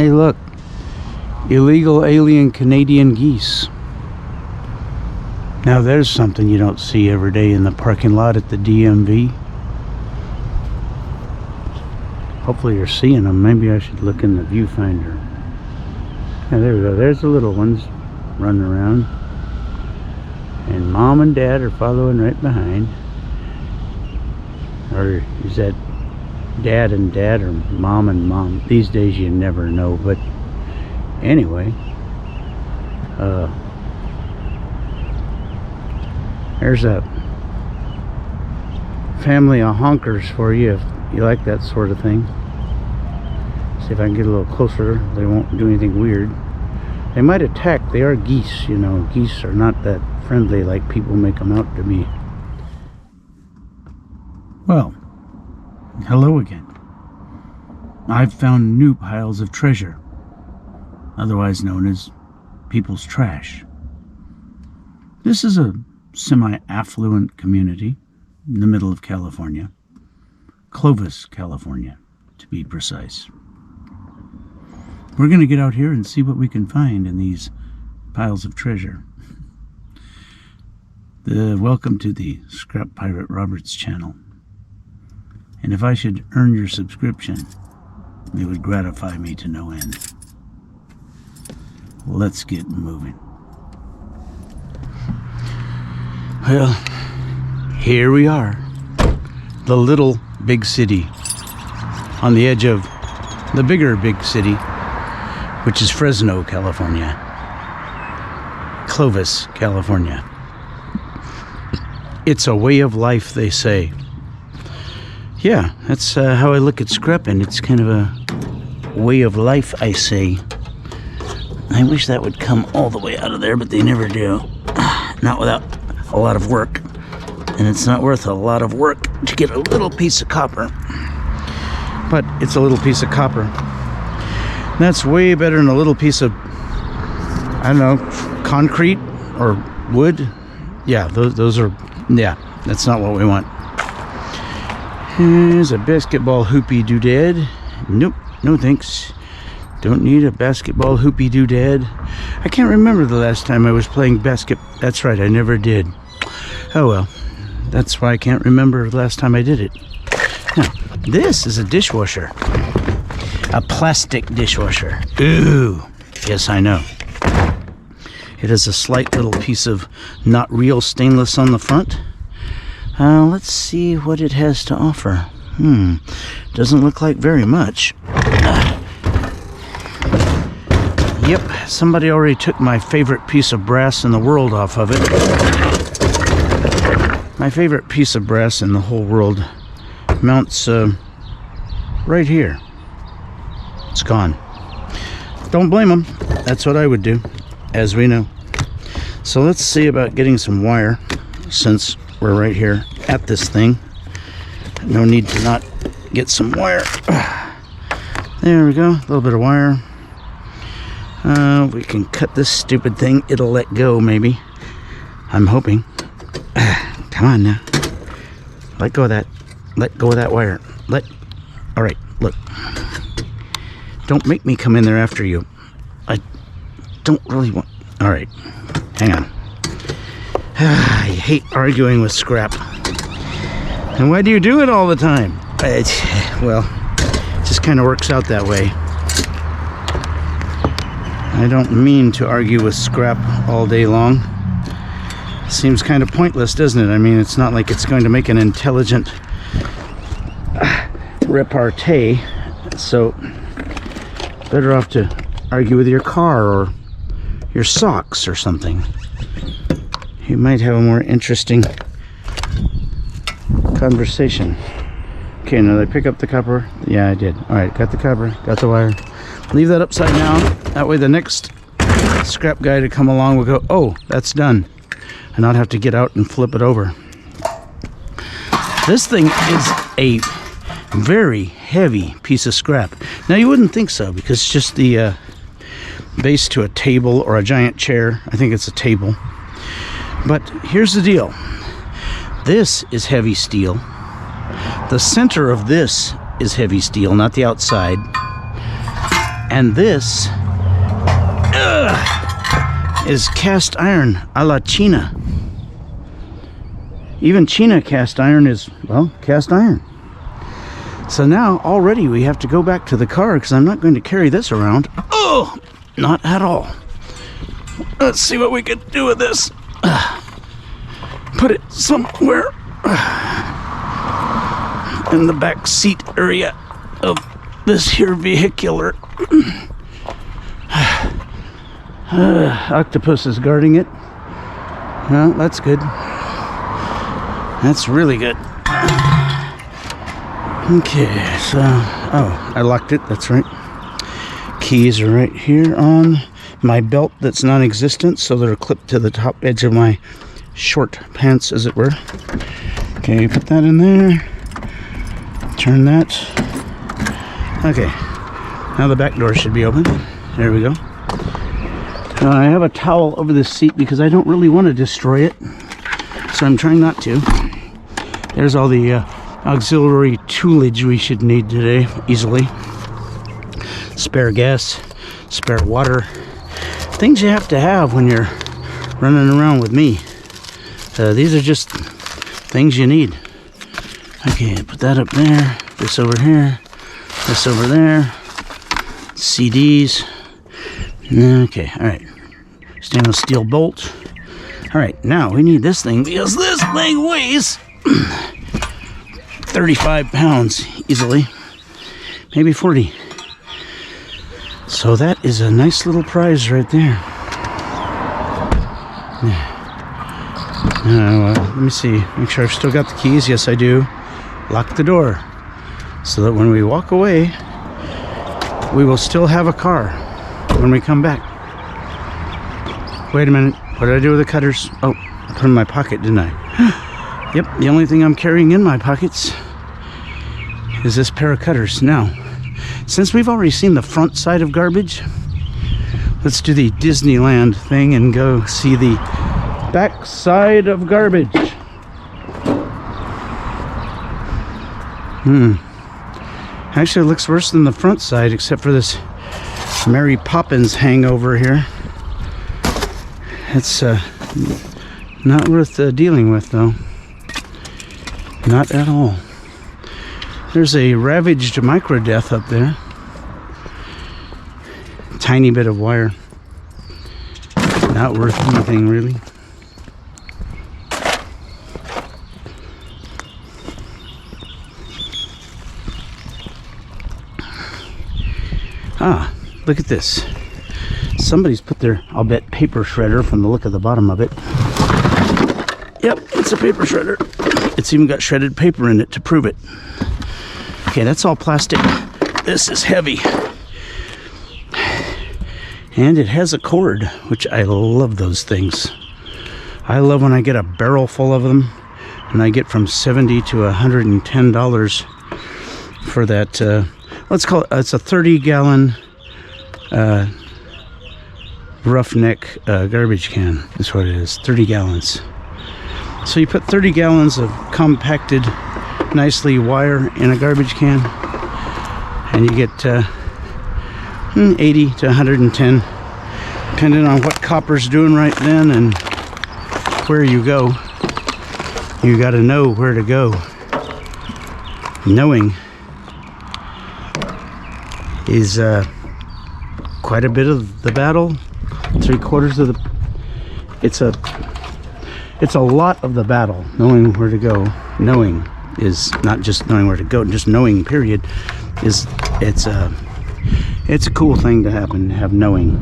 Hey, look. Illegal alien Canadian geese. Now there's something you don't see every day in the parking lot at the DMV. Hopefully you're seeing them. Maybe I should look in the viewfinder. Yeah, there we go. There's the little ones running around. And Mom and Dad are following right behind. Or is that Dad and Dad or Mom and Mom? These days you never know. But anyway, there's a family of honkers for you if you like that sort of thing. See if I can get a little closer. They won't do anything weird. They might attack. They are geese, you know. Geese are not that friendly like people make them out to be. Well, hello again. I've found new piles of treasure, otherwise known as people's trash. This is a semi-affluent community in the middle of California. Clovis, California, to be precise. We're going to get out here and see what we can find in these piles of treasure. Welcome to the Scrap Pirate Roberts channel. And if I should earn your subscription, it would gratify me to no end. Let's get moving. Well, here we are. The little big city on the edge of the bigger big city, which is Fresno, California. Clovis, California. It's a way of life, they say. Yeah, that's how I look at scrapping. It's kind of a way of life, I say. I wish that would come all the way out of there, but they never do. Not without a lot of work. And it's not worth a lot of work to get a little piece of copper. But it's a little piece of copper. That's way better than a little piece of, I don't know, concrete or wood. Yeah, those are, yeah, that's not what we want. Here's a basketball hoopy doodad. Nope, no thanks. Don't need a basketball hoopy doodad. I can't remember the last time I was playing basket. That's right, I never did. Oh well, that's why I can't remember the last time I did it. Now, this is a dishwasher. A plastic dishwasher. Ooh, yes, I know. It has a slight little piece of not real stainless on the front. Let's see what it has to offer. Doesn't look like very much. Yep, somebody already took my favorite piece of brass in the world off of it. My favorite piece of brass in the whole world mounts right here. It's gone. Don't blame them. That's what I would do, as we know. So let's see about getting some wire, since we're right here at this thing. No need to not get some wire. There we go, a little bit of wire. We can cut this stupid thing. It'll let go, maybe. I'm hoping. Come on now. Let go of that. Let go of that wire. All right, look. Don't make me come in there after you. I don't really want... All right, hang on. I hate arguing with scrap. And why do you do it all the time? Well, it just kind of works out that way. I don't mean to argue with scrap all day long. Seems kind of pointless, doesn't it? I mean, it's not like it's going to make an intelligent repartee. So, better off to argue with your car or your socks or something. You might have a more interesting conversation. Okay, now did I pick up the copper? Yeah, I did. All right, got the copper, got the wire. Leave that upside down. That way the next scrap guy to come along will go, oh, that's done. And not have to get out and flip it over. This thing is a very heavy piece of scrap. Now you wouldn't think so, because it's just the base to a table or a giant chair. I think it's a table. But here's the deal. This is heavy steel. The center of this is heavy steel, not the outside. And this is cast iron a la China. Even China cast iron is, well, cast iron. So now already we have to go back to the car because I'm not going to carry this around. Oh, not at all. Let's see what we can do with this. Put it somewhere in the back seat area of this here vehicular. Octopus is guarding it. Well, that's good. That's really good. Okay, so, oh, I locked it, that's right. Keys are right here on my belt that's non-existent, so they're clipped to the top edge of my short pants, as it were. Okay, put that in there. Turn that. Okay, now the back door should be open. There we go. I have a towel over this seat because I don't really want to destroy it, so I'm trying not to. There's all the auxiliary toolage we should need today, easily. Spare gas, spare water. Things you have to have when you're running around with me. These are just things you need. Okay, put that up there, this over here, this over there, CDs. Okay, all right. Stainless steel bolt. All right, now we need this thing because this thing weighs 35 pounds easily, maybe 40. So that is a nice little prize right there. Let me see, make sure I've still got the keys. Yes, I do. Lock the door so that when we walk away, we will still have a car when we come back. Wait a minute, what did I do with the cutters? Oh, I put them in my pocket, didn't I? Yep, the only thing I'm carrying in my pockets is this pair of cutters. Now, since we've already seen the front side of garbage, let's do the Disneyland thing and go see the back side of garbage. Actually, it looks worse than the front side, except for this Mary Poppins hangover here. It's not worth dealing with, though. Not at all. There's a ravaged micro-death up there. Tiny bit of wire. Not worth anything, really. Ah, look at this. Somebody's put their, I'll bet, paper shredder from the look of the bottom of it. Yep, it's a paper shredder. It's even got shredded paper in it to prove it. Okay, that's all plastic. This is heavy. And it has a cord, which I love those things. I love when I get a barrel full of them, and I get from $70 to $110 for that, let's call it, it's a 30-gallon roughneck garbage can. That's what it is, 30 gallons. So you put 30 gallons of compacted, nicely wire in a garbage can, and you get 80 to 110, depending on what copper's doing right then and where you go. You got to know where to go. Knowing is quite a bit of the battle. 3/4 of the, it's a lot of the battle. Knowing where to go. Knowing is not just knowing where to go, just knowing, period, is it's a cool thing to have knowing.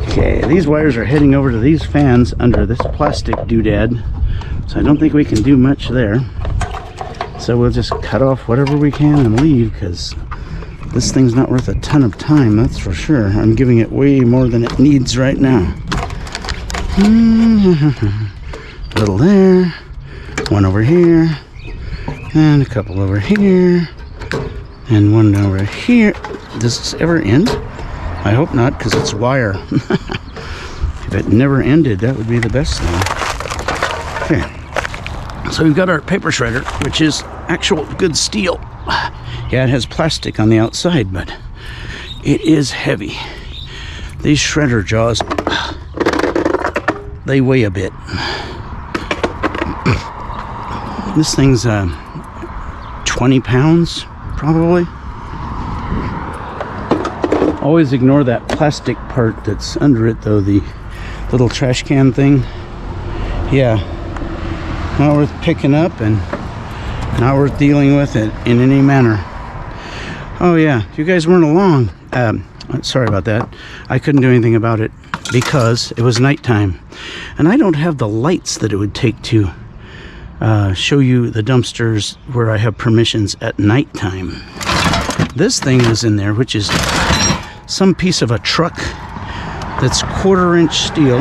Okay, these wires are heading over to these fans under this plastic doodad, so I don't think we can do much there. So we'll just cut off whatever we can and leave, because this thing's not worth a ton of time, that's for sure. I'm giving it way more than it needs right now. A little there, one over here, and a couple over here, and one over here. Does this ever end? I hope not, because it's wire. If it never ended, that would be the best thing. Okay, so we've got our paper shredder, which is actual good steel. Yeah, it has plastic on the outside, but It is heavy. These shredder jaws, they weigh a bit. This thing's 20 pounds, probably. Always ignore that plastic part that's under it, though, the little trash can thing. Yeah, not worth picking up and not worth dealing with it in any manner. Oh yeah, you guys weren't along. Sorry about that. I couldn't do anything about it because it was nighttime, and I don't have the lights that it would take to show you the dumpsters where I have permissions at nighttime. This thing was in there, which is some piece of a truck that's 1/4-inch steel,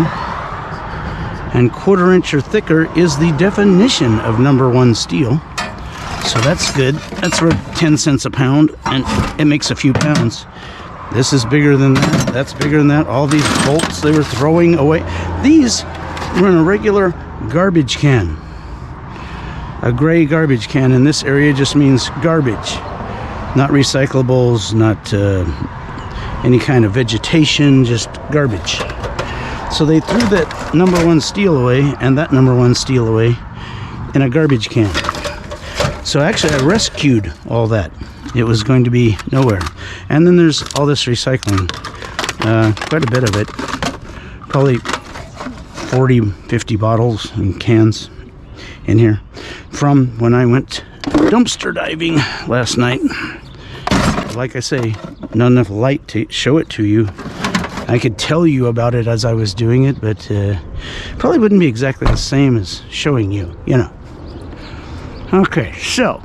and 1/4-inch or thicker is the definition of #1 steel. So that's good. That's worth 10 cents a pound, and it makes a few pounds. This is bigger than that. That's bigger than that. All these bolts they were throwing away. These were in a regular garbage can. A gray garbage can in this area just means garbage. Not recyclables, not any kind of vegetation, just garbage. So they threw that #1 steel away and that #1 steel away in a garbage can. So actually I rescued all that. It was going to be nowhere. And then there's all this recycling. Quite a bit of it. Probably 40, 50 bottles and cans in here from when I went dumpster diving last night. Like I say, not enough light to show it to you. I could tell you about it as I was doing it, but probably wouldn't be exactly the same as showing you, you know. Okay, so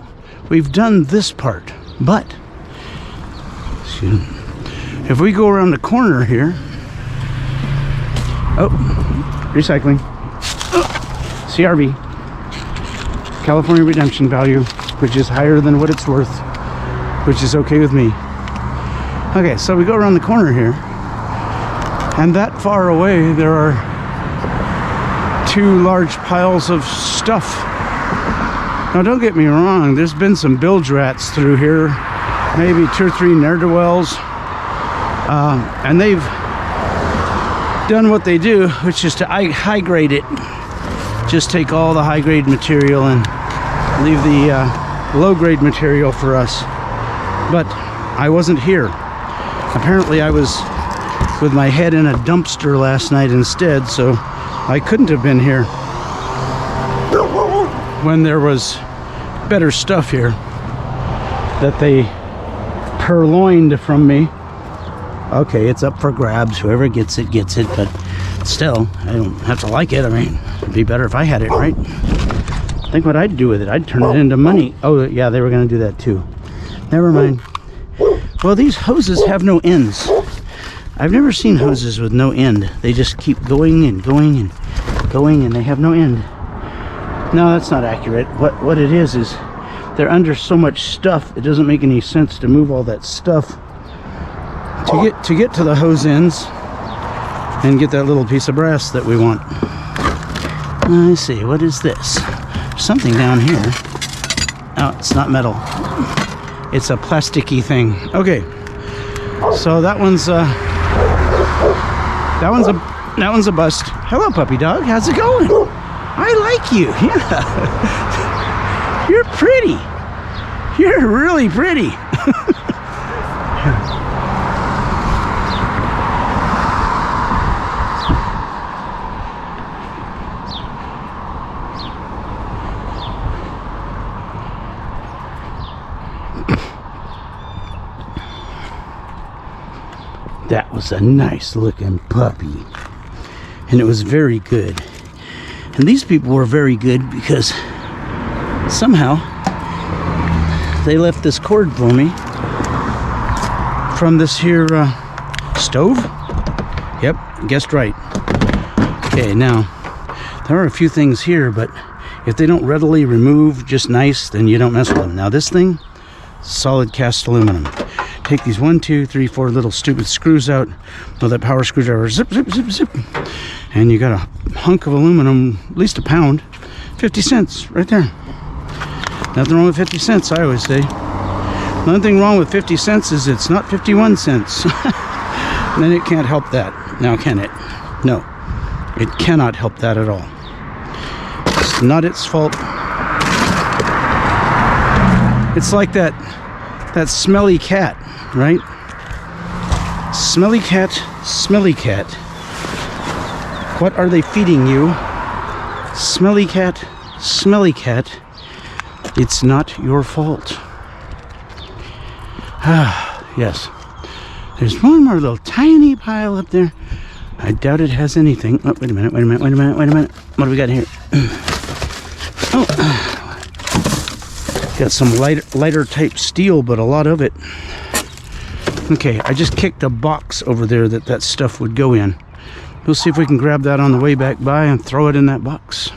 we've done this part, but if we go around the corner here, oh, recycling, oh, CRV, California redemption value, which is higher than what it's worth, which is okay with me. Okay, so we go around the corner here, and that far away there are 2 large piles of stuff. Now don't get me wrong, there's been some bilge rats through here, maybe 2 or 3 ne'er-do-wells, and they've done what they do, which is to high grade it. Just take all the high grade material and leave the low grade material for us. But I wasn't here. Apparently I was with my head in a dumpster last night instead, so I couldn't have been here when there was better stuff here that they purloined from me. Okay, it's up for grabs. Whoever gets it, but still, I don't have to like it. I mean, it'd be better if I had it, right? Think what I'd do with it. I'd turn it into money. Oh, yeah, they were going to do that too. Never mind. Well, these hoses have no ends. I've never seen hoses with no end. They just keep going and going and going, and they have no end. No, that's not accurate. What it is they're under so much stuff, it doesn't make any sense to move all that stuff to get to the hose ends and get that little piece of brass that we want. I see. What is this? There's something down here. Oh, it's not metal. It's a plasticky thing. Okay. So that one's a bust. Hello, puppy dog. How's it going? I like you. Yeah. You're pretty. You're really pretty. That was a nice looking puppy, and it was very good. And these people were very good because somehow they left this cord for me from this here stove. Yep, guessed right. Okay, now there are a few things here, but if they don't readily remove just nice, then you don't mess with them. Now this thing, solid cast aluminum. Take these 1, 2, 3, 4 little stupid screws out with that power screwdriver, zip, zip, zip, zip, and you got a hunk of aluminum, at least a pound, 50 cents right there. Nothing wrong with 50 cents, I always say. The only thing wrong with 50 cents is it's not 51 cents. Then it can't help that. Now can it? No. It cannot help that at all. It's not its fault. It's like that smelly cat, right? Smelly cat, smelly cat. What are they feeding you? Smelly cat, smelly cat. It's not your fault. Ah, yes. There's one more little tiny pile up there. I doubt it has anything. Oh, wait a minute, wait a minute, wait a minute, wait a minute. What do we got here? Oh, got some lighter type steel, but a lot of it. Okay, I just kicked a box over there that stuff would go in. We'll see if we can grab that on the way back by and throw it in that box.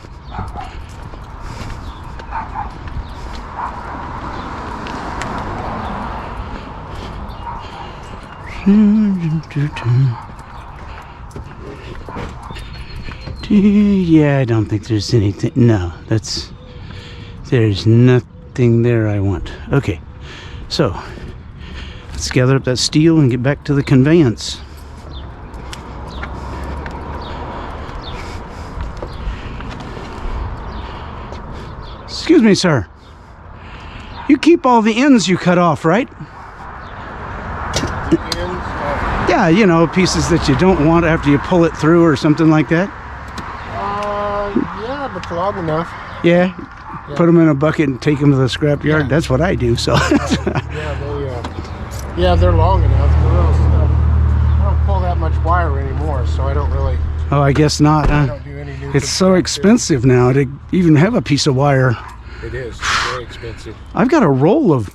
Yeah, I don't think there's anything. No, there's nothing there I want. Okay, so let's gather up that steel and get back to the conveyance. Excuse me, sir. You keep all the ends you cut off, right? Yeah, you know, pieces that you don't want after you pull it through or something like that. Yeah, but long enough. Yeah? Put them in a bucket and take them to the scrap yard. Yeah. That's what I do, so. Yeah, they're long enough. I don't pull that much wire anymore, so I don't really. Oh, I guess not, huh? I don't do any new. It's so expensive now to even have a piece of wire. It is very expensive. I've got a roll of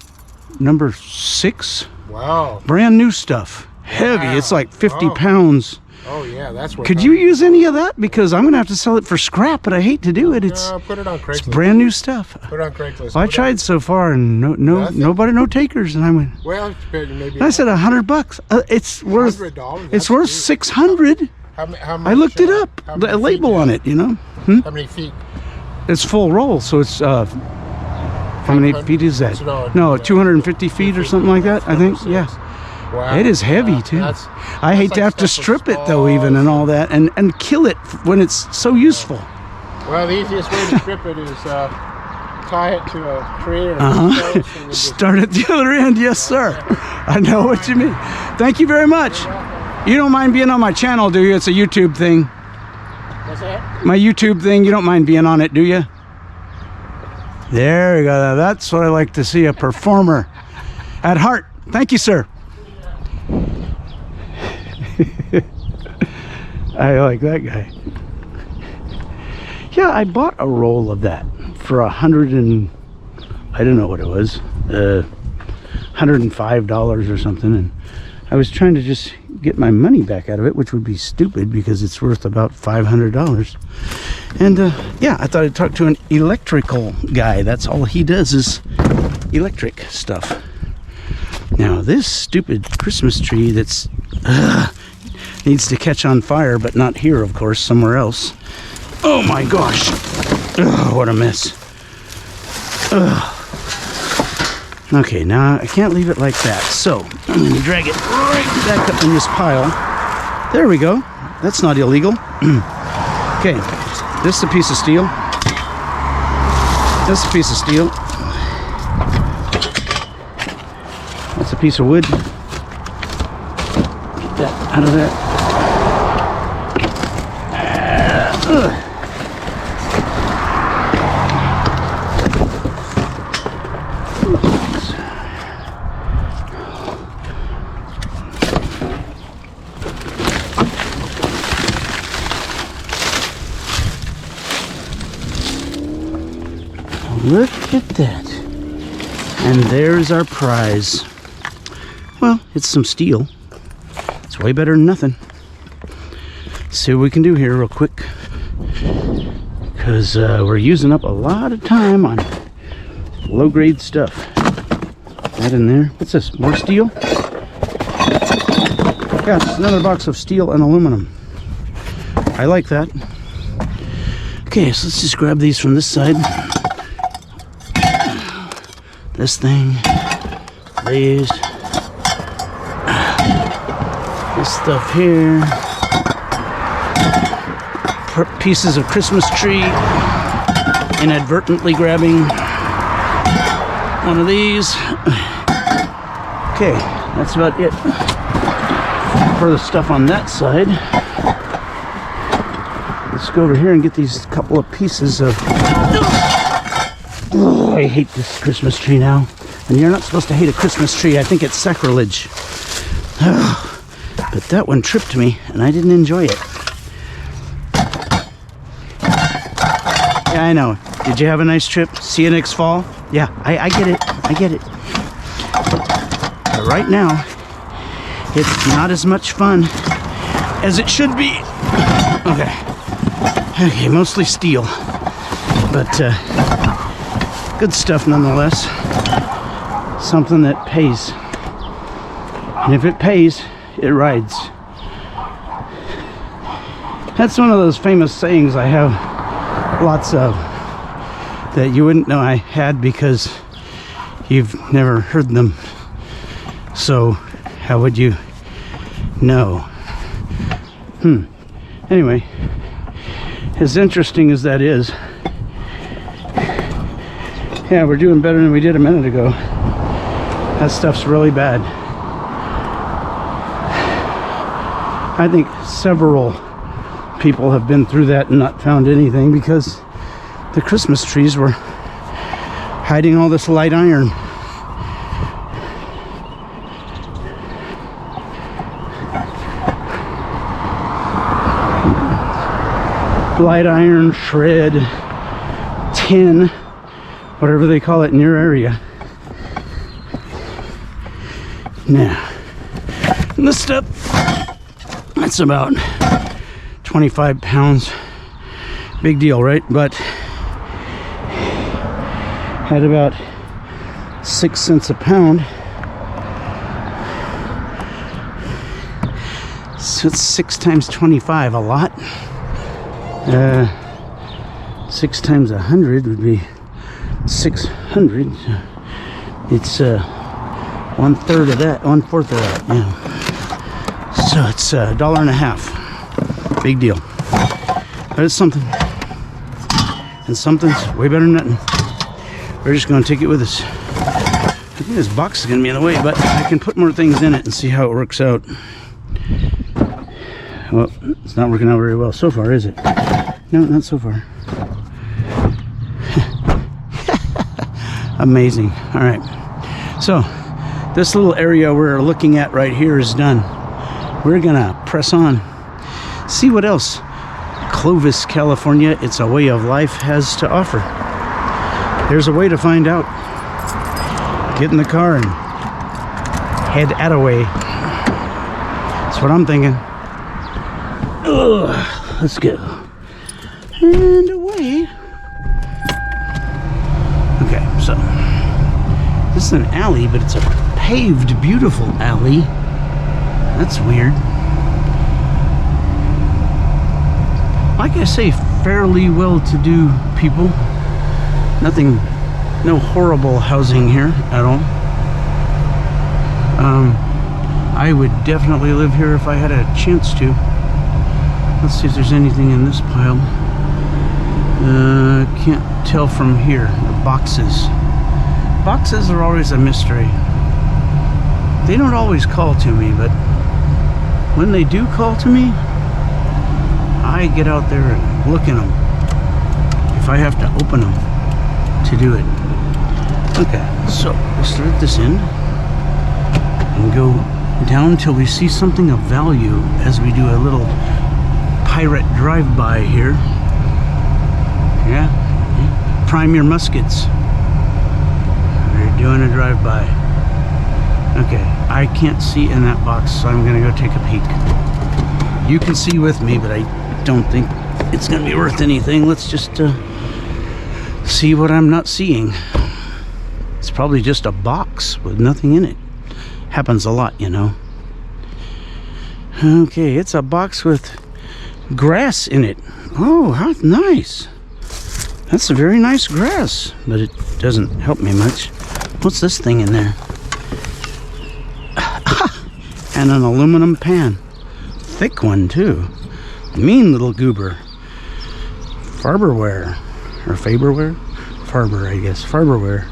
number 6. Wow. Brand new stuff. Heavy. Wow. It's like 50 pounds. Oh yeah, that's what. Could you use any of that? Because I'm gonna have to sell it for scrap, but I hate to do it. Put it on Craigslist. It's brand new stuff. Put it on Craigslist. Well, I tried so far, and no takers, and I went. Well, maybe. I said $100. It's worth. $100. It's worth $600. How much, I looked it up. The label on it, you know. How many feet? It's full roll, so it's how many feet is that? No, 250 feet or something like that. I think. Yeah. Wow. It is heavy too. I hate to have to strip it though, even and all that, and kill it when it's so useful. Well, the easiest way to strip it is tie it to a tree or start at the other end. Yes, sir. I know what you mean. Thank you very much. You don't mind being on my channel, do you? It's a YouTube thing. What's that? My YouTube thing. You don't mind being on it, do you? There you go. That's what I like to see, a performer at heart. Thank you, sir. I like that guy. Yeah, I bought a roll of that for $100 and I don't know what it was, $105 or something, and I was trying to just get my money back out of it, which would be stupid because it's worth about $500. And yeah, I thought I'd talk to an electrical guy. That's all he does is electric stuff. Now this stupid Christmas tree that's needs to catch on fire, but not here, of course, somewhere else. Oh my gosh. Ugh, what a mess. Ugh. Okay, now I can't leave it like that, so I'm going to drag it right back up in this pile. There we go. That's not illegal. Okay, this is a piece of steel. This is a piece of steel. That's a piece of wood. Get that out of there. Look at that. And there's our prize. Well, it's some steel. It's way better than nothing. Let's see what we can do here real quick. Because we're using up a lot of time on low-grade stuff. That in there. What's this? More steel? Yeah, it's another box of steel and aluminum. I like that. Okay, so let's just grab these from this side. This thing. These. This stuff here. Pieces of Christmas tree. Inadvertently grabbing one of these. Okay, that's about it for the stuff on that side. Let's go over here and get these couple of pieces of... Oh, I hate this Christmas tree now. And you're not supposed to hate a Christmas tree. I think it's sacrilege. But that one tripped me, and I didn't enjoy it. Yeah, I know. Did you have a nice trip? See you next fall? Yeah, I get it. I get it. But right now, it's not as much fun as it should be. Okay. Okay, mostly steel. But good stuff nonetheless. Something that pays. And if it pays, it rides. That's one of those famous sayings I have lots of that you wouldn't know I had because you've never heard them. So how would you know? Anyway, as interesting as that is, yeah, we're doing better than we did a minute ago. That stuff's really bad. I think several people have been through that and not found anything because the Christmas trees were hiding all this light iron. Light iron, shred, tin, whatever they call it in your area. Now, this stuff, that's about 25 pounds. Big deal, right? But at about 6 cents a pound. So it's 6 times 25, a lot. 6 times 100 would be 600. It's 1/3 of that, 1/4 of that. Yeah. So it's $1.50. Big deal. But it's something. And something's way better than nothing. We're just going to take it with us. I think this box is going to be in the way, but I can put more things in it and see how it works out. Well, it's not working out very well so far, is it? No, not so far. Amazing. All right. So, this little area we're looking at right here is done. We're going to press on. See what else Clovis, California, It's a Way of Life has to offer. There's a way to find out. Get in the car and head Alleyway. That's what I'm thinking. Ugh, let's go. And away. Okay, so this is an alley, but it's a paved, beautiful alley. That's weird. Like I say, fairly well-to-do people. Nothing, no horrible housing here at all. I would definitely live here if I had a chance to. Let's see if there's anything in this pile. Can't tell from here. The boxes. Boxes are always a mystery. They don't always call to me, but when they do call to me, I get out there and look in them. If I have to open them to do it. Okay, so let's thread this in and go down till we see something of value as we do a little pirate drive-by here. Yeah, prime your muskets. We're doing a drive-by. Okay, I can't see in that box, so I'm gonna go take a peek. You can see with me, but I don't think it's gonna be worth anything. Let's just see what I'm not seeing. It's probably just a box with nothing in it. Happens a lot, you know. Okay, it's a box with grass in it. Oh, how nice. That's a very nice grass, but it doesn't help me much. What's this thing in there? and an aluminum pan. Thick one too. Mean little goober. Farberware, or Faberware? Farber, I guess. Farberware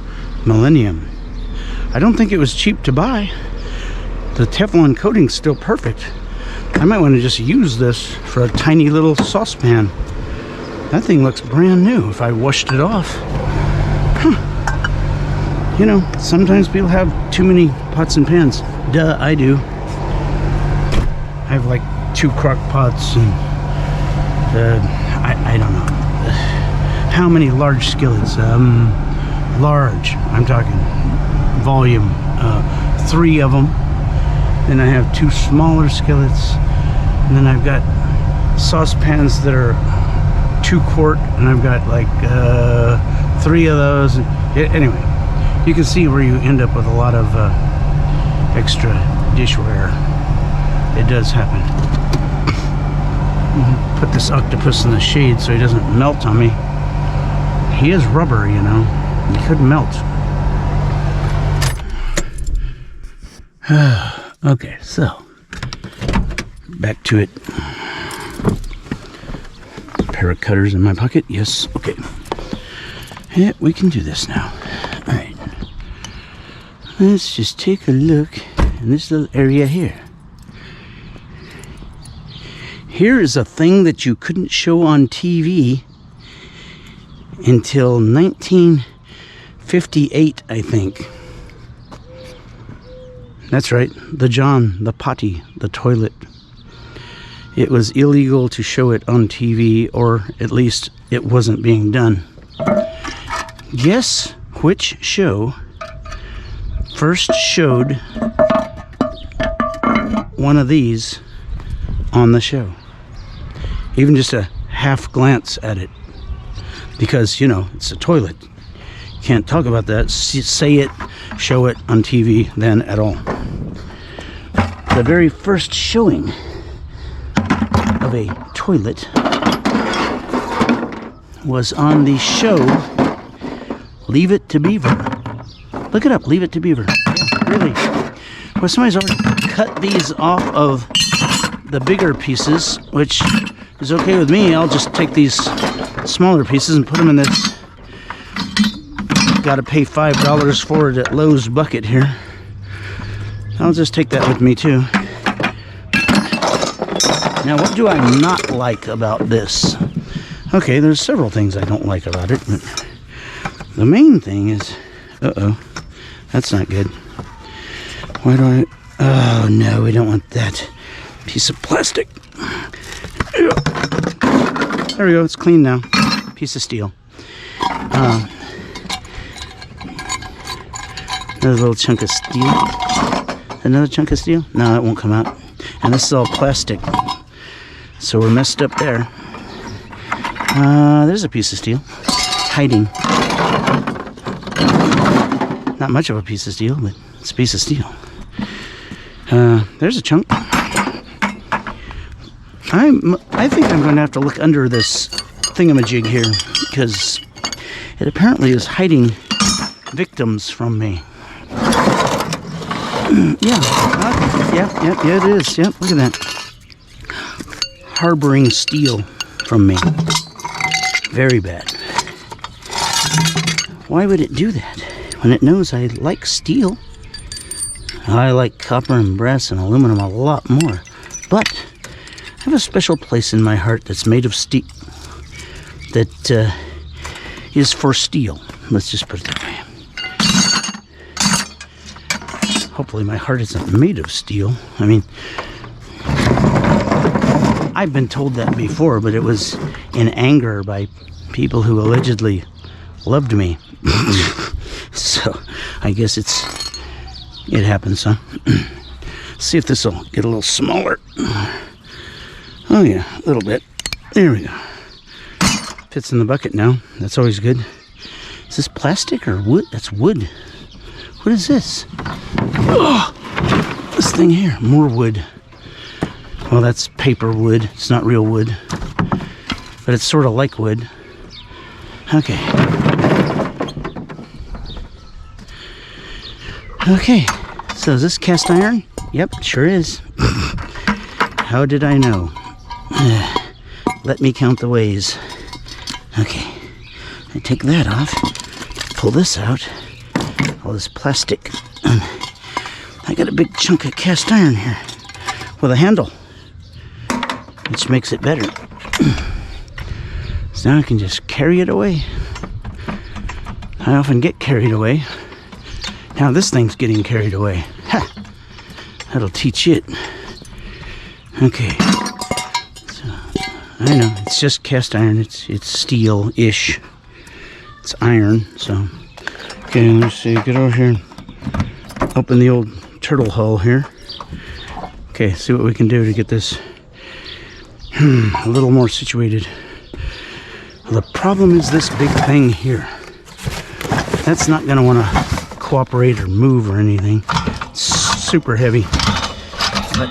Millennium. I don't think it was cheap to buy. The Teflon coating's still perfect. I might want to just use this for a tiny little saucepan. That thing looks brand new if I washed it off. Huh. You know, sometimes people have too many pots and pans. Duh, I do. I have like 2 crock pots and I don't know. How many large skillets? Large, I'm talking volume. 3 of them. Then I have 2 smaller skillets. And then I've got saucepans that are 2 quart, and I've got like 3 of those. Anyway, you can see where you end up with a lot of extra dishware. It does happen. Put this octopus in the shade so he doesn't melt on me. He is rubber, you know. He could melt. Okay, so back to it. Pair of cutters in my pocket. Yes, okay. Yeah, we can do this now. All right. Let's just take a look in this little area here. Here is a thing that you couldn't show on TV until 1958, I think. That's right, the potty, the toilet. It was illegal to show it on TV, or at least it wasn't being done. Guess which show first showed one of these on the show? Even just a half glance at it. Because, you know, it's a toilet. Can't talk about that, say it, show it on TV then at all. The very first showing of a toilet was on the show Leave It to Beaver. Look it up, Leave It to Beaver. Yeah, really. Well, somebody's already cut these off of the bigger pieces, which is okay with me. I'll just take these smaller pieces and put them in this. Got to pay $5 for it at Lowe's bucket here. I'll just take that with me too. Now, what do I not like about this? Okay, there's several things I don't like about it, but the main thing is, that's not good. Why do I? Oh no, we don't want that piece of plastic. There we go, it's clean now. Piece of steel. Another little chunk of steel. Another chunk of steel? No, it won't come out. And this is all plastic. So we're messed up there. There's a piece of steel. Hiding. Not much of a piece of steel, but it's a piece of steel. There's a chunk. I think I'm going to have to look under this thingamajig here, because it apparently is hiding victims from me. Yeah, it is. Yep, look at that. Harboring steel from me. Very bad. Why would it do that when it knows I like steel? I like copper and brass and aluminum a lot more, but I have a special place in my heart that's made of steel, that is for steel. Let's just put it that way. Hopefully my heart isn't made of steel. I mean, I've been told that before, but it was in anger by people who allegedly loved me. So I guess it happens, huh? See if this will get a little smaller. Oh yeah, a little bit. There we go. Fits in the bucket now. That's always good. Is this plastic or wood? That's wood. What is this? Oh, this thing here. More wood. Well, that's paper wood. It's not real wood. But it's sort of like wood. Okay. Okay. So is this cast iron? Yep, sure is. How did I know? Let me count the ways. Okay, I take that off, pull this out, all this plastic. I got a big chunk of cast iron here with a handle, which makes it better. So now I can just carry it away. I often get carried away. Now this thing's getting carried away. Ha! That'll teach it. Okay. So, I know, it's just cast iron. It's steel-ish. It's iron, so. Okay, let's see. Get over here and open the old turtle hull here. Okay, see what we can do to get this a little more situated. Well, the problem is this big thing here. That's not going to want to cooperate or move or anything. It's super heavy. But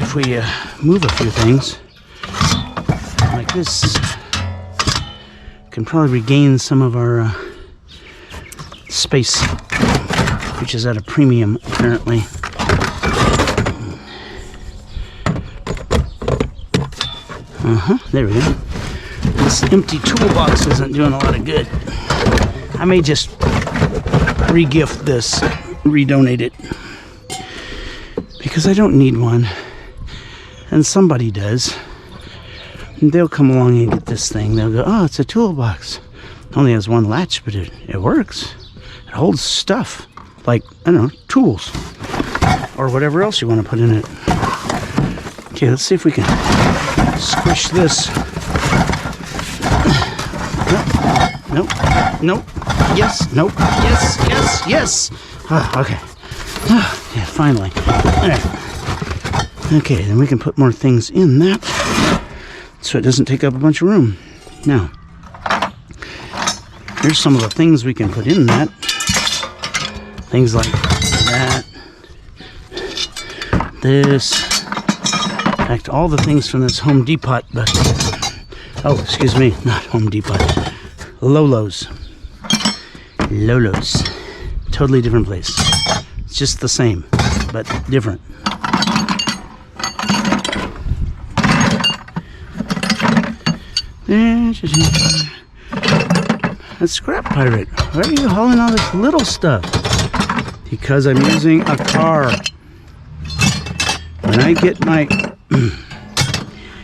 if we move a few things like this, we can probably regain some of our space, which is at a premium apparently. There we go. This empty toolbox isn't doing a lot of good. I may just re-gift this, redonate it, because I don't need one, and somebody does. And they'll come along and get this thing. They'll go, oh, it's a toolbox. It only has one latch, but it works. It holds stuff, like, I don't know, tools, or whatever else you want to put in it. Okay, let's see if we can squish this. Nope. Nope. Yes. Nope. Yes. Yes. Yes. Okay. Yeah, finally. All right. Okay, then we can put more things in that, so it doesn't take up a bunch of room. Now, here's some of the things we can put in that. Things like that. This. In fact, all the things from this Home Depot, but oh, excuse me, not Home Depot. Lolo's. Totally different place. It's just the same, but different. A scrap pirate. Why are you hauling all this little stuff? Because I'm using a car. When I get my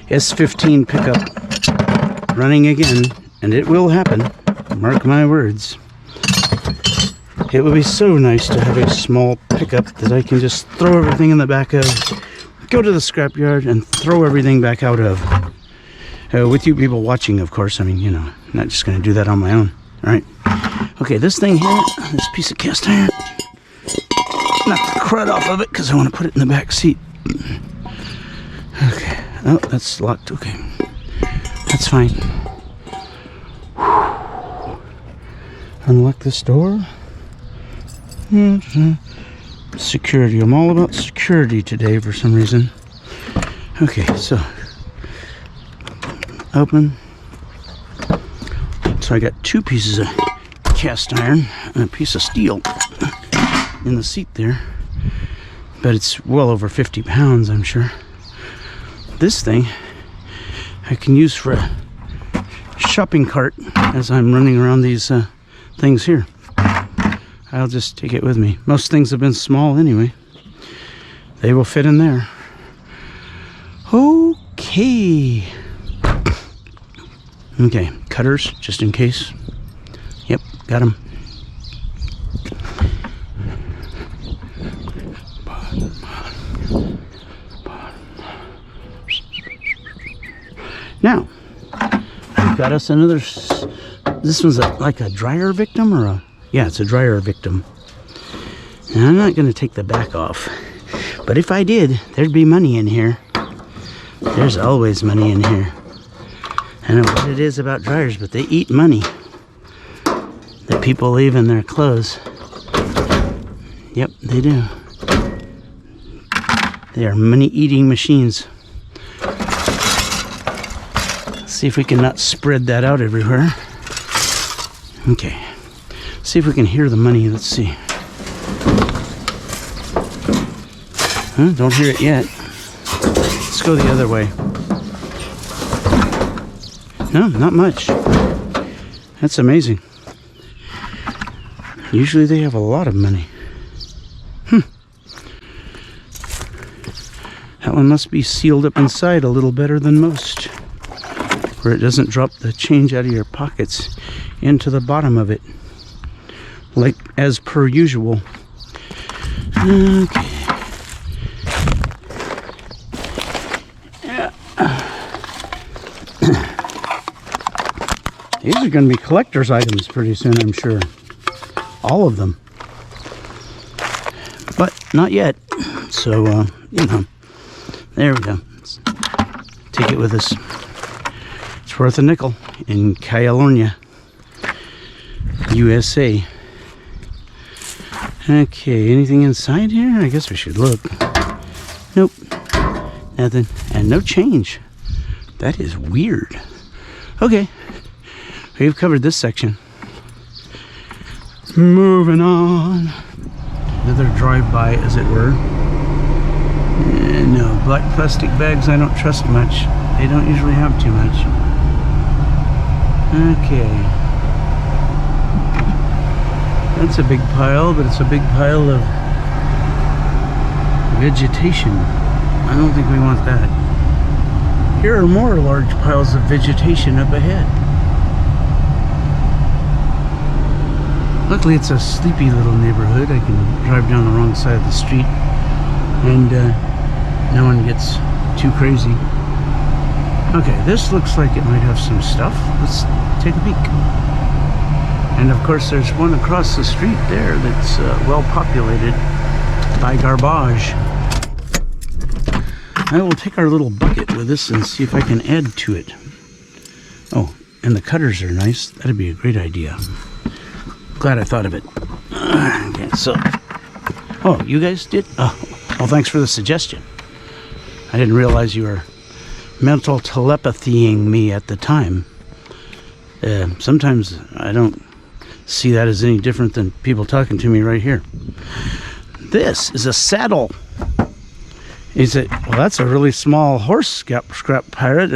S15 pickup running again, and it will happen, mark my words, it would be so nice to have a small pickup that I can just throw everything in the back of, go to the scrapyard, and throw everything back out of. With you people watching, of course. I mean, you know, I'm not just going to do that on my own. All right. Okay, this thing here, this piece of cast iron, knock the crud off of it because I want to put it in the back seat. Okay. Oh, that's locked. Okay. That's fine. Unlock this door. Security. I'm all about security today for some reason. Okay, so open. So I got two pieces of cast iron and a piece of steel in the seat there. But it's well over 50 pounds, I'm sure. This thing I can use for a shopping cart as I'm running around these things here. I'll just take it with me. Most things have been small anyway. They will fit in there. Okay. Okay, cutters, just in case. Yep, got them. Now, we've got us another, this one's like a dryer victim or a, yeah, it's a dryer victim. Now, I'm not going to take the back off, but if I did, there'd be money in here. There's always money in here. I don't know what it is about dryers, but they eat money that people leave in their clothes. Yep, they do. They are money-eating machines. Let's see if we can not spread that out everywhere. Okay. See if we can hear the money. Let's see. Huh? Don't hear it yet. Let's go the other way. No, not much. That's amazing. Usually they have a lot of money. That one must be sealed up inside a little better than most, where it doesn't drop the change out of your pockets into the bottom of it, like as per usual. Okay. These are going to be collector's items pretty soon, I'm sure. All of them. But not yet. So, you know, there we go. Let's take it with us. It's worth a nickel in California, USA. Okay, anything inside here? I guess we should look. Nope. Nothing. And no change. That is weird. Okay. We've covered this section. Moving on. Another drive-by, as it were. No, black plastic bags I don't trust much. They don't usually have too much. Okay. That's a big pile, but it's a big pile of vegetation. I don't think we want that. Here are more large piles of vegetation up ahead. Luckily, it's a sleepy little neighborhood. I can drive down the wrong side of the street and no one gets too crazy. Okay, this looks like it might have some stuff. Let's take a peek. And of course, there's one across the street there that's well populated by garbage. I will take our little bucket with us and see if I can add to it. Oh, and the cutters are nice. That'd be a great idea. Glad I thought of it. Okay, so, oh, you guys did? Oh, well, thanks for the suggestion. I didn't realize you were mental telepathying me at the time. Sometimes I don't see that as any different than people talking to me right here. This is a saddle. Is it? Well, that's a really small horse scrap pirate.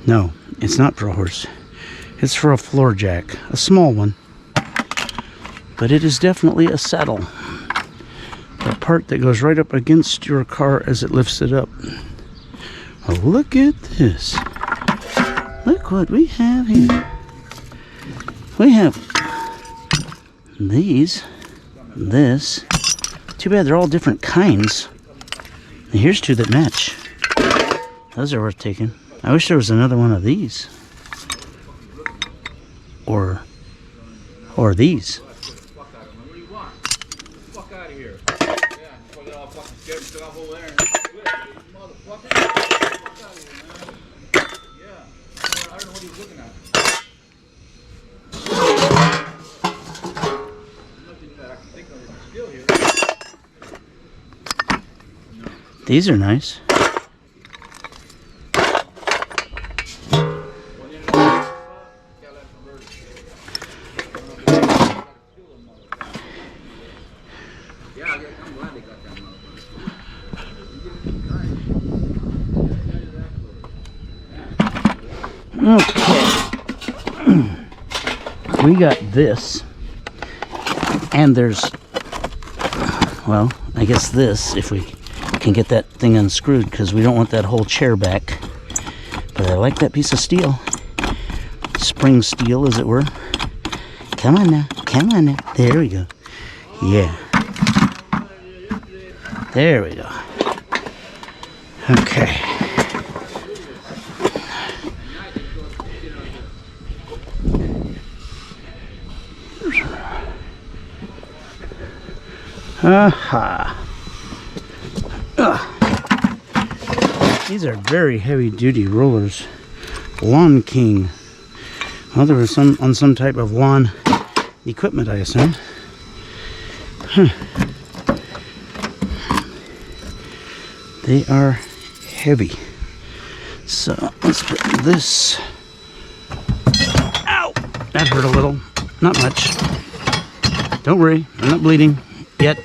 No, it's not for a horse. It's for a floor jack, a small one. But it is definitely a saddle. The part that goes right up against your car as it lifts it up. Oh, look at this. Look what we have here. We have these, this. Too bad they're all different kinds. And here's two that match. Those are worth taking. I wish there was another one of these. Or these. These are nice. Okay. We got this. And there's, well, I guess this, if we can get that thing unscrewed, because we don't want that whole chair back. But I like that piece of steel. Spring steel, as it were. Come on now. Come on now. There we go. Yeah. There we go. Okay. Aha. These are very heavy-duty rollers. Lawn King. Well, there was some on some type of lawn equipment, I assume. Huh. They are heavy. So let's put this. Ow! That hurt a little. Not much. Don't worry, I'm not bleeding yet.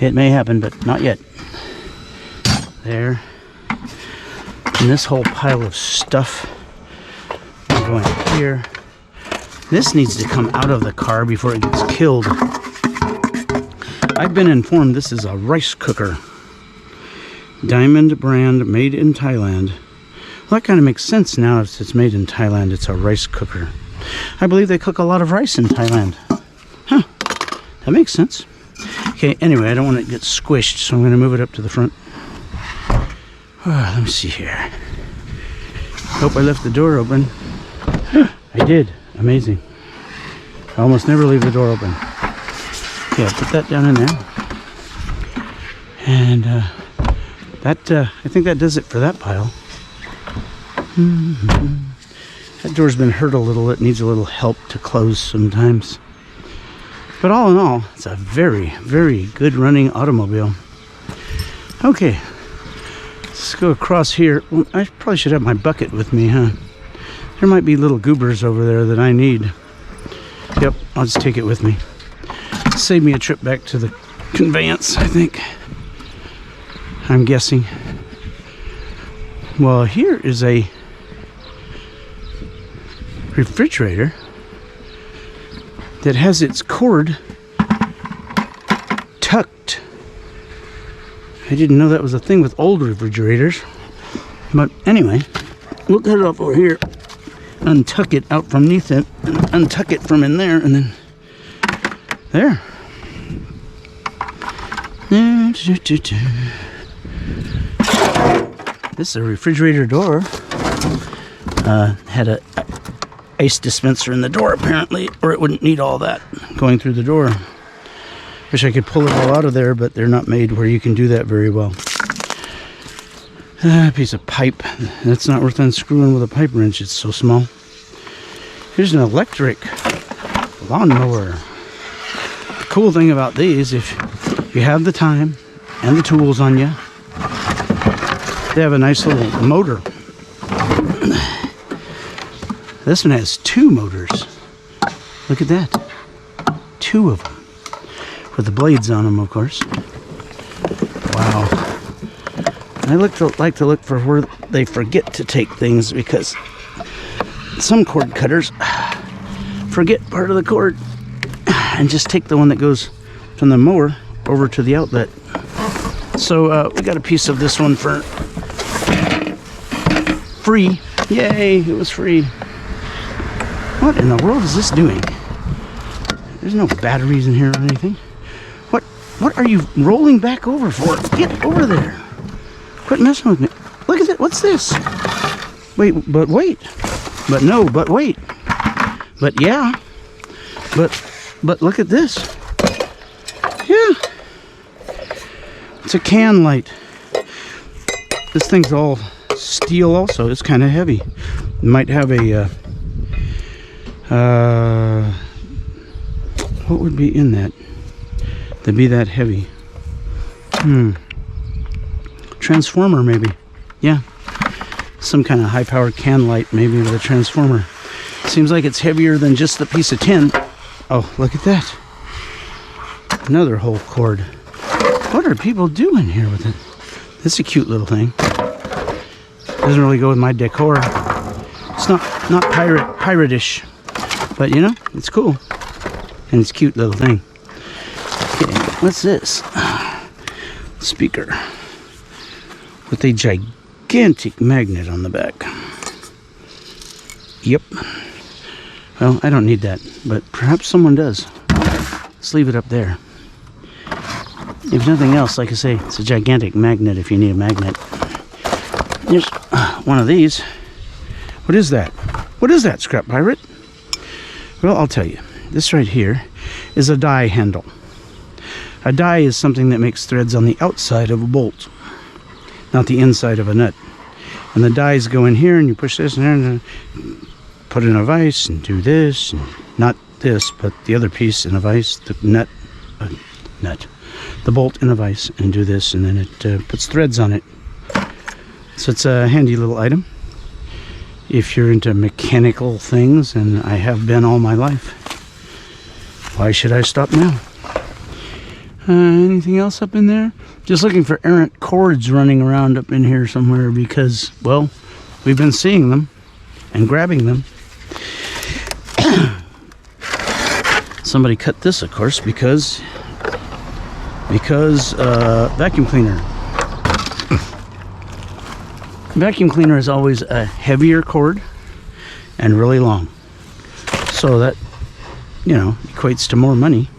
It may happen, but not yet. There. And this whole pile of stuff going here. This needs to come out of the car before it gets killed. I've been informed this is a rice cooker. Diamond brand, made in Thailand. Well, that kind of makes sense now if it's made in Thailand. It's a rice cooker. I believe they cook a lot of rice in Thailand. Huh. That makes sense. Okay, anyway, I don't want it to get squished, so I'm going to move it up to the front. Let me see here. Hope I left the door open. I did. Amazing. I almost never leave the door open. Okay, I'll put that down in there. And I think that does it for that pile. That door's been hurt a little. It needs a little help to close sometimes. But all in all, it's a very, very good running automobile. Okay, let's go across here. Well, I probably should have my bucket with me, huh? There might be little goobers over there that I need. Yep, I'll just take it with me. Save me a trip back to the conveyance, I think. I'm guessing. Well, here is a refrigerator that has its cord tucked. I didn't know that was a thing with old refrigerators. But anyway, we'll cut it off over here, untuck it out from underneath it, and untuck it from in there, and then there. This is a refrigerator door. Had a ice dispenser in the door apparently, or it wouldn't need all that going through the door. Wish I could pull it all out of there, but they're not made where you can do that very well. A piece of pipe. That's not worth unscrewing with a pipe wrench. It's so small. Here's an electric lawnmower. The cool thing about these, if you have the time and the tools on you, they have a nice little motor. This one has 2 motors. Look at that. 2 of them. With the blades on them, of course. Wow. I like to look for where they forget to take things, because some cord cutters forget part of the cord and just take the one that goes from the mower over to the outlet. So we got a piece of this one for free. Yay, it was free. What in the world is this doing? There's no batteries in here or anything. What are you rolling back over for? Get over there. Quit messing with me. Look at it. What's this? Wait, but wait. But no, but wait. But yeah. But look at this. Yeah. It's a can light. This thing's all steel also. It's kind of heavy. It might have a what would be in that to be that heavy? Transformer maybe. Yeah. Some kind of high-powered can light maybe with a transformer. Seems like it's heavier than just the piece of tin. Oh, look at that. Another whole cord. What are people doing here with it? This is a cute little thing. Doesn't really go with my decor. It's not pirate-ish. But you know, it's cool. And it's a cute little thing. Okay, what's this? Speaker. With a gigantic magnet on the back. Yep. Well, I don't need that, but perhaps someone does. Let's leave it up there. If nothing else, like I say, it's a gigantic magnet if you need a magnet. Here's one of these. What is that? What is that, Scrap Pirate? Well, I'll tell you. This right here is a die handle. A die is something that makes threads on the outside of a bolt, not the inside of a nut. And the dies go in here, and you push this in there, and put in a vise, and do this, and not this, but the other piece in a vise, the the bolt in a vise, and do this, and then it puts threads on it. So it's a handy little item if you're into mechanical things, and I have been all my life. Why should I stop now? Anything else up in there? Just looking for errant cords running around up in here somewhere because, well, we've been seeing them and grabbing them. Somebody cut this, of course, because vacuum cleaner. Vacuum cleaner is always a heavier cord and really long. So that, you know, equates to more money.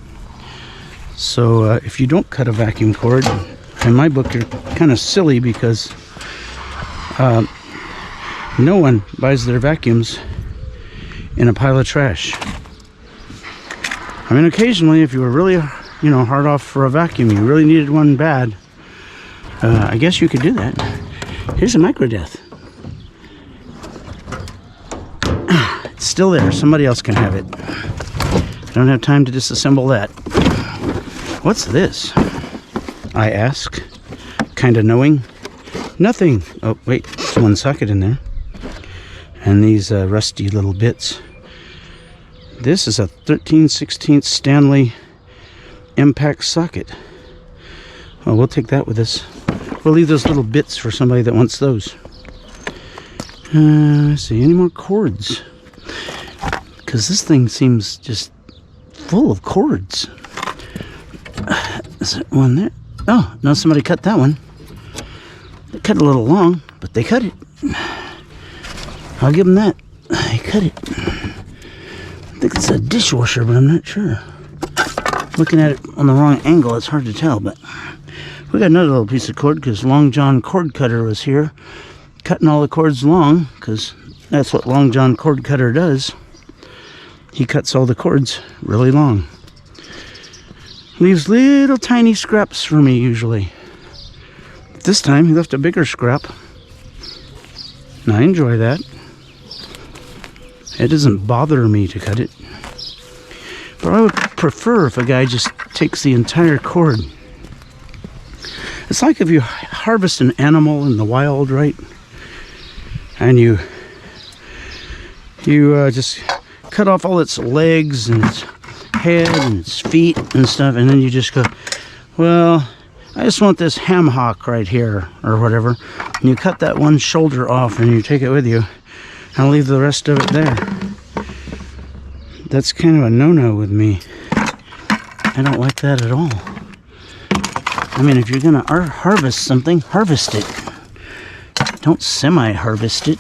So if you don't cut a vacuum cord, in my book, you're kind of silly because no one buys their vacuums in a pile of trash. I mean, occasionally, if you were really, you know, hard off for a vacuum, you really needed one bad, I guess you could do that. Here's a micro death. It's still there. Somebody else can have it. I don't have time to disassemble that. What's this? I ask, kind of knowing. Nothing. Oh, wait, there's one socket in there. And these rusty little bits. This is a 13/16 Stanley impact socket. Well, we'll take that with us. We'll leave those little bits for somebody that wants those. Let's see, any more cords? Because this thing seems just full of cords. Is there one there? Oh, no, somebody cut that one. They cut a little long, but they cut it. I'll give them that. They cut it. I think it's a dishwasher, but I'm not sure. Looking at it on the wrong angle, it's hard to tell, but we got another little piece of cord because Long John Cord Cutter was here cutting all the cords long because that's what Long John Cord Cutter does. He cuts all the cords really long. Leaves little tiny scraps for me usually. This time he left a bigger scrap. And I enjoy that. It doesn't bother me to cut it. But I would prefer if a guy just takes the entire cord. It's like if you harvest an animal in the wild, right? And you just cut off all its legs and its head and its feet and stuff, and then you just go, well, I just want this ham hock right here or whatever, and you cut that one shoulder off and you take it with you and leave the rest of it there. That's kind of a no-no with me. I don't like that at all. I mean, if you're gonna harvest something, harvest it. Don't semi-harvest it.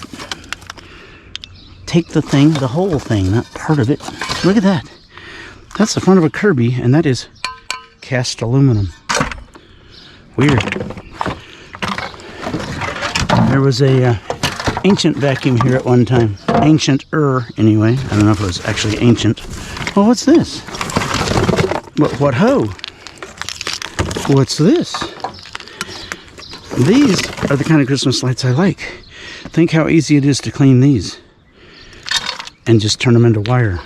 Take the thing, the whole thing, not part of it. Look at that. That's the front of a Kirby, and that is cast aluminum. Weird. There was a ancient vacuum here at one time. Ancient-er, anyway. I don't know if it was actually ancient. Oh, what's this? What ho? What's this? These are the kind of Christmas lights I like. Think how easy it is to clean these and just turn them into wire.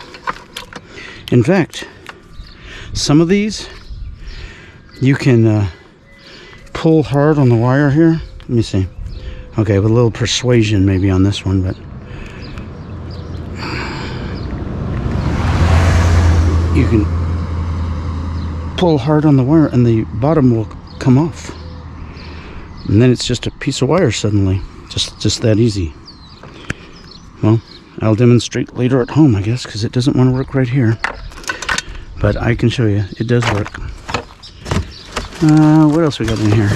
In fact, some of these you can pull hard on the wire here. Let me see. Okay, with a little persuasion maybe on this one, but you can pull hard on the wire and the bottom will come off. And then it's just a piece of wire suddenly. Just that easy. Well, I'll demonstrate later at home, I guess, because it doesn't want to work right here. But I can show you. It does work. What else we got in here?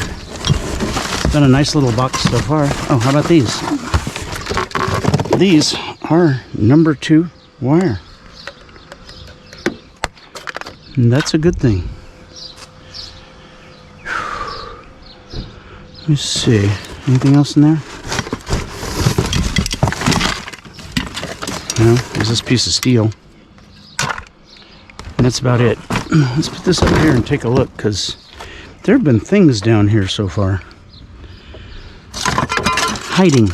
Got a nice little box so far. Oh, how about these? These are number 2 wire. And that's a good thing. Let me see. Anything else in there? No, there's this piece of steel. And that's about it. Let's put this up here and take a look, because there have been things down here so far. Hiding.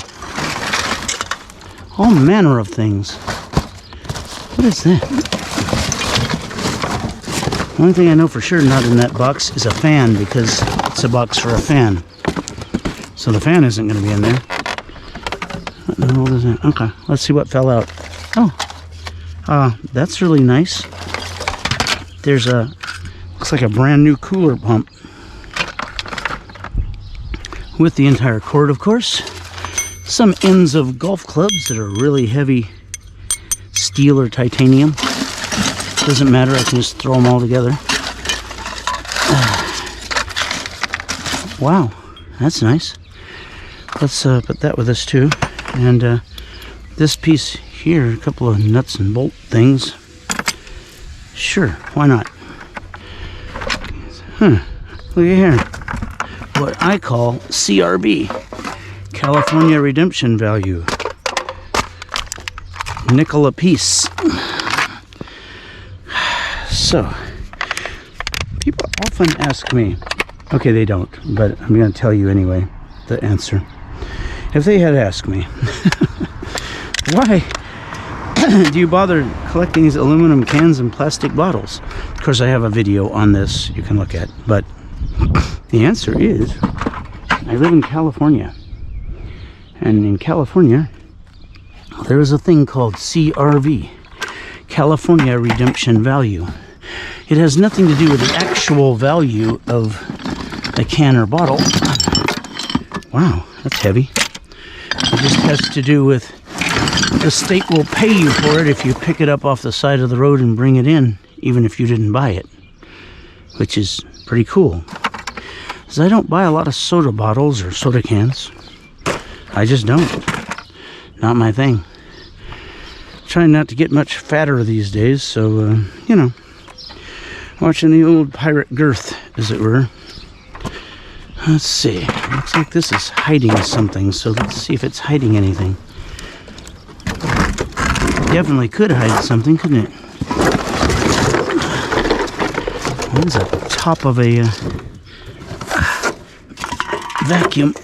All manner of things. What is that? The only thing I know for sure not in that box is a fan, because it's a box for a fan. So the fan isn't going to be in there. What the hell is that? Okay, let's see what fell out. Oh, that's really nice. There's a Looks like a brand new cooler pump. With the entire cord, of course. Some ends of golf clubs that are really heavy steel or titanium. Doesn't matter, I can just throw them all together. Wow, that's nice. Let's put that with us too. And this piece here, a couple of nuts and bolt things. Sure, why not? Huh, look at here. What I call CRV, California Redemption Value. Nickel a piece. So, people often ask me, okay, they don't, but I'm going to tell you anyway the answer. If they had asked me, why do you bother collecting these aluminum cans and plastic bottles? Of course, I have a video on this you can look at, but the answer is, I live in California. And in California, there is a thing called CRV, California Redemption Value. It has nothing to do with the actual value of a can or bottle. Wow, that's heavy. It just has to do with the state will pay you for it if you pick it up off the side of the road and bring it in, even if you didn't buy it, which is pretty cool. Because I don't buy a lot of soda bottles or soda cans. I just don't. Not my thing. Trying not to get much fatter these days, so, you know, watching the old pirate girth, as it were. Let's see. Looks like this is hiding something, so let's see if it's hiding anything. Definitely could hide something, couldn't it? One's the top of a vacuum.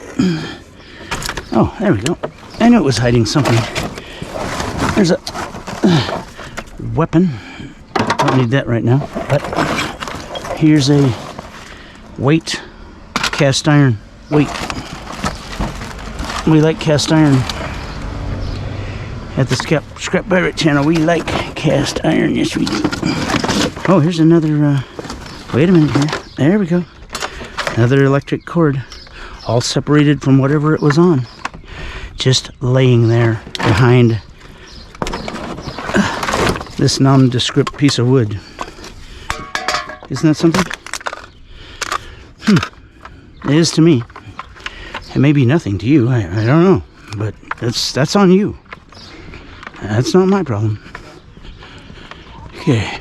Oh, there we go. I knew it was hiding something. There's a weapon. Don't need that right now. But here's a weight, cast iron weight. We like cast iron. At the Scrap Pirate channel, we like cast iron. Yes, we do. Oh, here's another, wait a minute here. There we go. Another electric cord. All separated from whatever it was on. Just laying there behind this nondescript piece of wood. Isn't that something? It is to me. It may be nothing to you. I don't know. But that's on you. That's not my problem. Okay.